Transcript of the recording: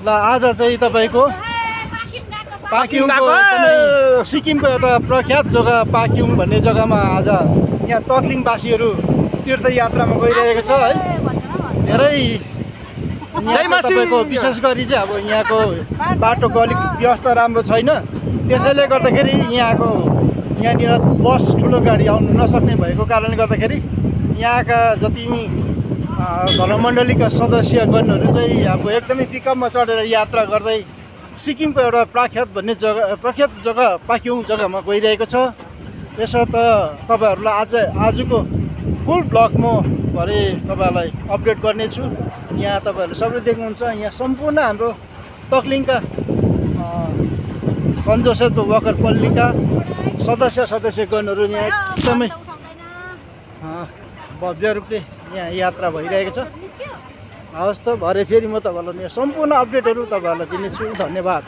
ल आज चाहिँ तपाईँको पाक्योङको सिक्किमको एउटा प्रख्यात जग्गा पाक्योङ भन्ने जग्गामा आज यहाँ तक्लिङवासीहरू तीर्थयात्रामा गइरहेको छ है। धेरै तपाईँको विशेष गरी चाहिँ अब यहाँको बाटोको अलिक व्यवस्था राम्रो छैन, त्यसैले गर्दाखेरि यहाँनिर बस ठुलो गाडी आउनु नसक्ने भएको कारणले गर्दाखेरि यहाँका जति धर्ममण्डलीका सदस्यगणहरू चाहिँ अब एकदमै पिकअपमा चढेर यात्रा गर्दै सिक्किमको एउटा प्रख्यात जग्गा पाक्योङ जग्गामा गइरहेको छ। त्यसो त तपाईँहरूलाई आजको फुल ब्लग म भरे तपाईँहरूलाई अपडेट गर्नेछु। यहाँ तपाईँहरूले सबैले देख्नुहुन्छ, यहाँ सम्पूर्ण हाम्रो तक्लिङका कन्जोसेपको वर्कर पल्लीका सदस्यगणहरू यहाँ एकदमै भव्य रूपले यहाँ यात्रा भइरहेको छ। हवस् त, भरे फेरि म तपाईँहरूलाई सम्पूर्ण अपडेटहरू तपाईँहरूलाई दिनेछु। धन्यवाद।